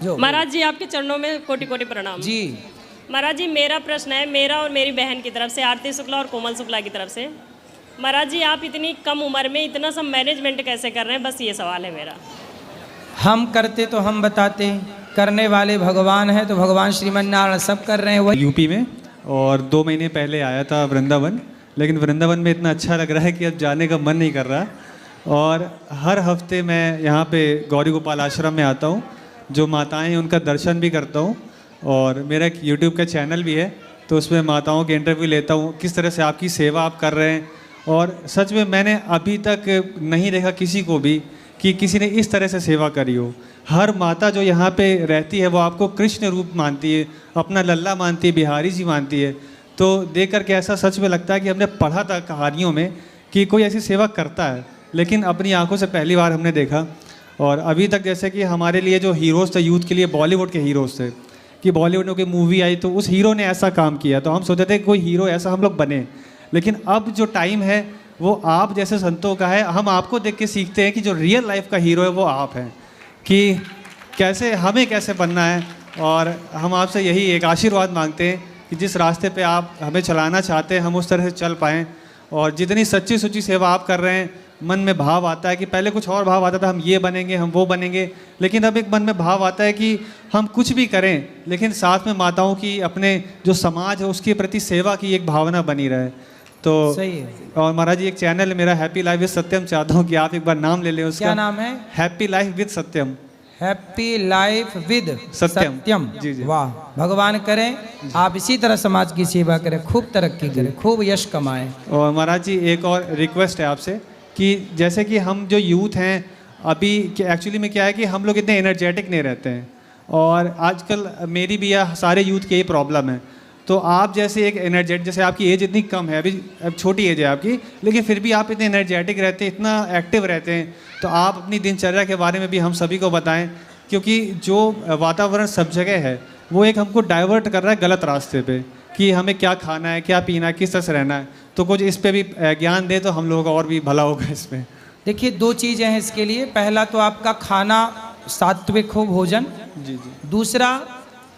जो महाराज जी आपके चरणों में कोटि कोटि प्रणाम जी। महाराज जी मेरा प्रश्न है, मेरा और मेरी बहन की तरफ से, आरती शुक्ला और कोमल शुक्ला की तरफ से। महाराज जी आप इतनी कम उम्र में इतना सब मैनेजमेंट कैसे कर रहे हैं, बस ये सवाल है मेरा। हम करते तो हम बताते, करने वाले भगवान हैं, तो भगवान श्रीमन नारायण सब कर रहे हैं। वही यूपी में, और 2 महीने पहले आया था वृंदावन, लेकिन वृंदावन में इतना अच्छा लग रहा है कि अब जाने का मन नहीं कर रहा। और हर हफ्ते मैं यहाँ पे गौरी गोपाल आश्रम में आता हूँ, जो माताएं हैं उनका दर्शन भी करता हूँ। और मेरा एक यूट्यूब का चैनल भी है, तो उसमें माताओं के इंटरव्यू लेता हूँ, किस तरह से आपकी सेवा आप कर रहे हैं। और सच में मैंने अभी तक नहीं देखा किसी को भी कि किसी ने इस तरह से सेवा करी हो। हर माता जो यहाँ पे रहती है वो आपको कृष्ण रूप मानती है, अपना लल्ला मानती है, बिहारी जी मानती है। तो देख करके ऐसा सच में लगता है कि हमने पढ़ा था कहानियों में कि कोई ऐसी सेवा करता है, लेकिन अपनी आंखों से पहली बार हमने देखा। और अभी तक जैसे कि हमारे लिए जो हीरोज़ थे यूथ के लिए, बॉलीवुड के हीरोज़ थे, कि बॉलीवुड में कोई मूवी आई तो उस हीरो ने ऐसा काम किया, तो हम सोचते थे कि कोई हीरो ऐसा हम लोग बने। लेकिन अब जो टाइम है वो आप जैसे संतों का है। हम आपको देख के सीखते हैं कि जो रियल लाइफ का हीरो है वो आप हैं, कि कैसे हमें कैसे बनना है। और हम आपसे यही एक आशीर्वाद मांगते हैं कि जिस रास्ते पे आप हमें चलाना चाहते हैं हम उस तरह से चल पाएँ। और जितनी सच्ची सुच्ची सेवा आप कर रहे हैं, मन में भाव आता है कि पहले कुछ और भाव आता था, हम ये बनेंगे, हम वो बनेंगे, लेकिन अब एक मन में भाव आता है कि हम कुछ भी करें लेकिन साथ में माताओं की, अपने जो समाज है उसके प्रति सेवा की एक भावना बनी रहे। तो सही है। और महाराज जी एक चैनल है मेरा, हैप्पी लाइफ विद सत्यम, चाहता हूँ कि आप एक बार नाम ले लें उसका। क्या नाम है? Happy life with Satyam. Happy life with Satyam. Satyam. जी जी। वाह, भगवान करें आप इसी तरह समाज की सेवा करें, खूब तरक्की करें, खूब यश कमाएं। और महाराज जी एक और रिक्वेस्ट है आपसे कि जैसे कि हम जो यूथ हैं अभी, एक्चुअली में क्या है कि हम लोग इतने एनर्जेटिक नहीं रहते हैं, और आजकल मेरी भी या सारे यूथ की यही प्रॉब्लम है। तो आप जैसे एक एनर्जेटिक, जैसे आपकी एज इतनी कम है, अभी अब छोटी एज है आपकी, लेकिन फिर भी आप इतने एनर्जेटिक रहते हैं, इतना एक्टिव रहते हैं, तो आप अपनी दिनचर्या के बारे में भी हम सभी को बताएं, क्योंकि जो वातावरण सब जगह है वो एक हमको डाइवर्ट कर रहा है गलत रास्ते पे, कि हमें क्या खाना है, क्या पीना है, किस तरह से रहना है। तो कुछ इस पे भी ज्ञान दे तो हम लोगों का और भी भला होगा इसमें। देखिए 2 चीज़ें हैं इसके लिए। पहला तो आपका खाना सात्विक हो, भोजन। जी जी। दूसरा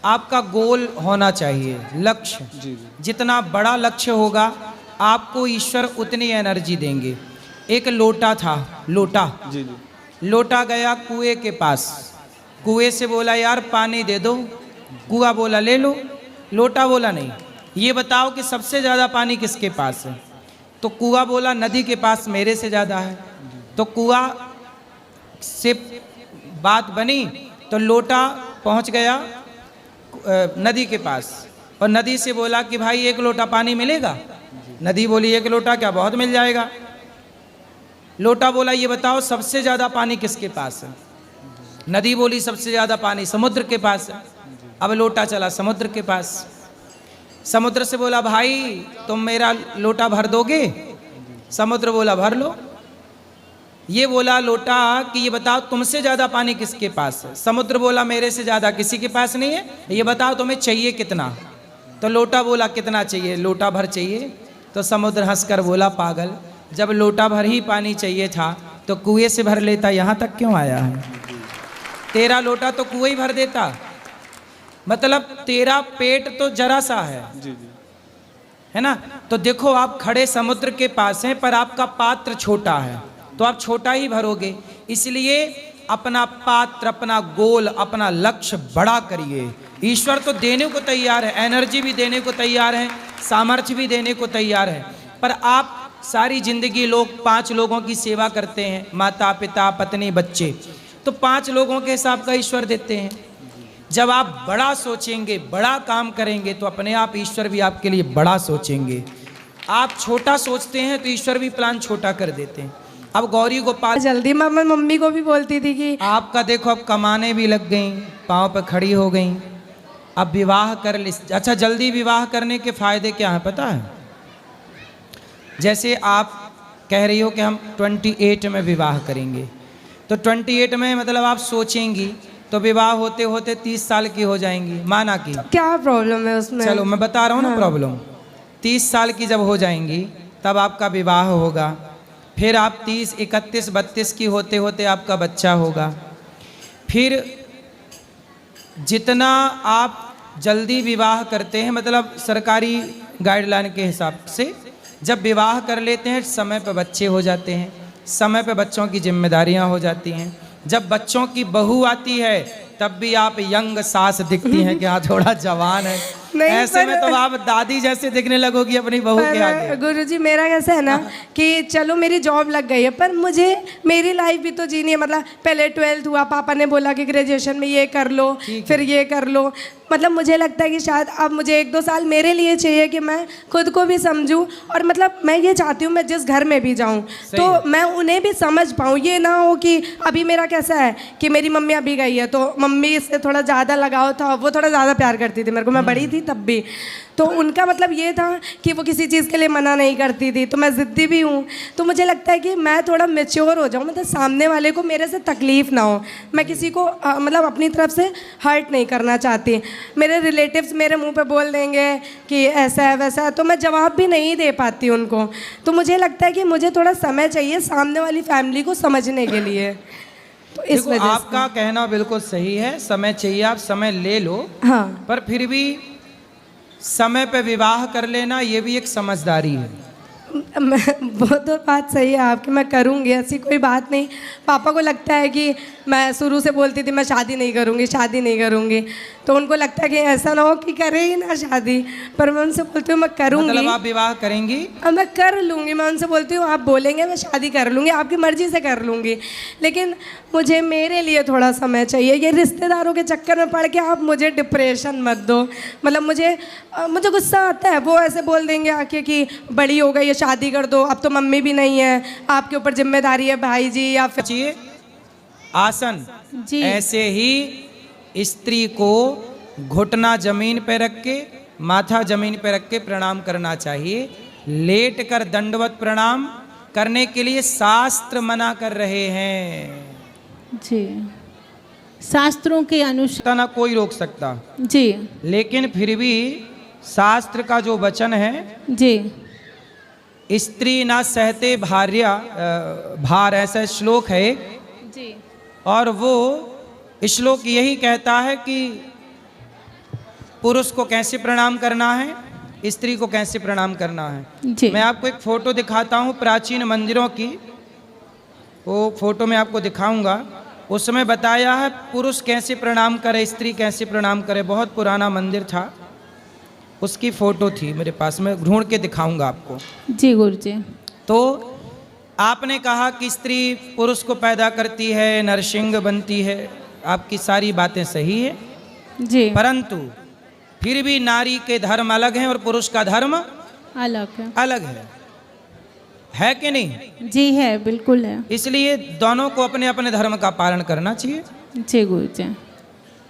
आपका गोल होना चाहिए, लक्ष्य। जी जी। जितना बड़ा लक्ष्य होगा आपको ईश्वर उतनी एनर्जी देंगे। एक लोटा था, लोटा। जी जी। लोटा गया कुएं के पास, कुएं से बोला यार पानी दे दो, कुआं बोला ले लो, लोटा बोला नहीं। ये बताओ कि सबसे ज़्यादा पानी किसके पास है? तो कुआं बोला नदी के पास मेरे से ज़्यादा है। तो कुआं से बात बनी तो लोटा पहुंच गया नदी के पास, और नदी से बोला कि भाई 1 लोटा पानी मिलेगा? नदी बोली 1 लोटा क्या, बहुत मिल जाएगा। लोटा बोला ये बताओ सबसे ज़्यादा पानी किसके पास है? नदी बोली सबसे ज़्यादा पानी समुद्र के पास है। अब लोटा चला समुद्र के पास, समुद्र से बोला भाई तुम मेरा लोटा भर दोगे? समुद्र बोला भर लो। ये बोला लोटा कि ये बताओ तुमसे ज़्यादा पानी किसके पास है? समुद्र बोला मेरे से ज़्यादा किसी के पास नहीं है, ये बताओ तुम्हें चाहिए कितना? तो लोटा बोला कितना चाहिए? लोटा भर चाहिए। तो समुद्र हंसकर बोला पागल, जब लोटा भर ही पानी चाहिए था तो कुएं से भर लेता, यहाँ तक क्यों आया है? तेरा लोटा तो कुएं ही भर देता। मतलब तेरा पेट तो जरा सा है, जी जी। है ना? तो देखो आप खड़े समुद्र के पास हैं पर आपका पात्र छोटा है, तो आप छोटा ही भरोगे। इसलिए अपना पात्र, अपना गोल, अपना लक्ष्य बड़ा करिए। ईश्वर तो देने को तैयार है, एनर्जी भी देने को तैयार है, सामर्थ्य भी देने को तैयार है, पर आप सारी जिंदगी लोग 5 लोगों की सेवा करते हैं, माता पिता पत्नी बच्चे, तो 5 लोगों के हिसाब का ईश्वर देते हैं। जब आप बड़ा सोचेंगे, बड़ा काम करेंगे, तो अपने आप ईश्वर भी आपके लिए बड़ा सोचेंगे। आप छोटा सोचते हैं तो ईश्वर भी प्लान छोटा कर देते हैं। अब गौरी गोपाल जल्दी मम्मी को भी बोलती थी कि आपका देखो अब कमाने भी लग गई, पाँव पर खड़ी हो गई, अब विवाह कर ली। अच्छा, जल्दी विवाह करने के फायदे क्या हैं पता है? जैसे आप कह रही हो कि हम 28 में विवाह करेंगे, तो 28 में मतलब आप सोचेंगी तो विवाह होते होते 30 साल की हो जाएंगी, माना कि। क्या प्रॉब्लम है उसमें? चलो मैं बता रहा हूँ ना प्रॉब्लम। 30 साल की जब हो जाएंगी तब आपका विवाह होगा, फिर आप 30, 31, 32 की होते होते आपका बच्चा होगा, फिर जितना आप जल्दी विवाह करते हैं, मतलब सरकारी गाइडलाइन के हिसाब से जब विवाह कर लेते हैं समय पर बच्चे हो जाते हैं, समय पर बच्चों की जिम्मेदारियां हो जाती हैं। जब बच्चों की बहू आती है तब भी आप यंग सास दिखती हैं कि हाँ थोड़ा जवान है, नहीं, ऐसे में पर- तो आप दादी जैसे दिखने लगोगी अपनी बहू के आगे। गुरुजी मेरा कैसा है ना कि चलो मेरी जॉब लग गई है, पर मुझे मेरी लाइफ भी तो जीनी है। मतलब पहले 12th हुआ, पापा ने बोला कि ग्रेजुएशन में ये कर लो, फिर ये कर लो। मतलब मुझे लगता है कि शायद अब मुझे 1-2 साल मेरे लिए चाहिए कि मैं खुद को भी समझूं, और मतलब मैं ये चाहती हूँ मैं जिस घर में भी जाऊँ तो मैं उन्हें भी समझ पाऊँ। ये ना हो कि अभी मेरा कैसा है कि मेरी मम्मी अभी गई है तो मम्मी से थोड़ा ज़्यादा लगाव था, वो थोड़ा ज़्यादा प्यार करती थी मेरे को, मैं बड़ी थी तब भी। तो उनका मतलब ये था कि वो किसी चीज़ के लिए मना नहीं करती थी, तो मैं ज़िद्दी भी हूँ। तो मुझे लगता है कि मैं थोड़ा मैच्योर हो जाऊँ, मतलब सामने वाले को मेरे से तकलीफ़ ना हो। मैं किसी को मतलब अपनी तरफ से हर्ट नहीं करना चाहती। मेरे रिलेटिव्स मेरे मुंह पे बोल देंगे कि ऐसा है वैसा है, तो मैं जवाब भी नहीं दे पाती उनको। तो मुझे लगता है कि मुझे थोड़ा समय चाहिए सामने वाली फैमिली को समझने के लिए। तो इस देखो, वजह आपका कहना बिल्कुल सही है, समय चाहिए, आप समय ले लो, से हाँ पर फिर भी समय पे विवाह कर लेना ये भी एक समझदारी है। वो तो बात सही है आपकी, मैं करूँगी, ऐसी कोई बात नहीं। पापा को लगता है कि मैं शुरू से बोलती थी मैं शादी नहीं करूँगी, शादी नहीं करूँगी, तो उनको लगता है कि ऐसा ना हो कि करे ही ना शादी, पर मैं उनसे बोलती हूँ मैं करूँगी। मतलब आप विवाह करेंगी? अब मैं कर लूँगी, मैं उनसे बोलती हूँ आप बोलेंगे मैं शादी कर लूँगी, आपकी मर्ज़ी से कर लूँगी, लेकिन मुझे मेरे लिए थोड़ा समय चाहिए। ये रिश्तेदारों के चक्कर में पड़ के आप मुझे डिप्रेशन मत दो। मतलब मुझे गुस्सा आता है, वो ऐसे बोल देंगे आके कि बड़ी हो गई है शादी कर दो, अब तो मम्मी भी नहीं है, आपके ऊपर जिम्मेदारी है भाई जी, या फिर चाहिए आसन जी। ऐसे ही स्त्री को घुटना जमीन पे रख के, माथा जमीन पे रख के प्रणाम करना चाहिए। लेट कर दंडवत प्रणाम करने के लिए शास्त्र मना कर रहे हैं। जी, शास्त्रों के अनुसार ना कोई रोक सकता, जी लेकिन फिर भी शास्त्र का जो वचन है, जी स्त्री ना सहते भार, ऐसा श्लोक है एक, जी और वो श्लोक यही कहता है कि पुरुष को कैसे प्रणाम करना है, स्त्री को कैसे प्रणाम करना है। जी मैं आपको एक फोटो दिखाता हूँ प्राचीन मंदिरों की, वो फोटो मैं आपको दिखाऊंगा। उसमें बताया है पुरुष कैसे प्रणाम करे, स्त्री कैसे प्रणाम करे। बहुत पुराना मंदिर था, उसकी फोटो थी मेरे पास, मैं ढूंढ के दिखाऊंगा आपको। जी गुरुजी। तो आपने कहा कि स्त्री पुरुष को पैदा करती है, नरसिंह बनती है, आपकी सारी बातें सही है, जी परंतु फिर भी नारी के धर्म अलग हैं और पुरुष का धर्म अलग है। अलग है कि नहीं? जी है, बिल्कुल है। इसलिए दोनों को अपने अपने धर्म का पालन करना चाहिए। जी गुरुजी।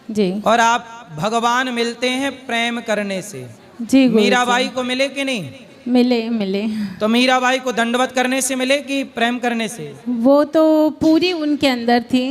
जी और आप भगवान मिलते हैं प्रेम करने से। जी गुरुजी। मीराबाई को मिले कि नहीं? मिले। तो मीराबाई को दंडवत करने से मिले कि प्रेम करने से? वो तो पूरी उनके अंदर थी,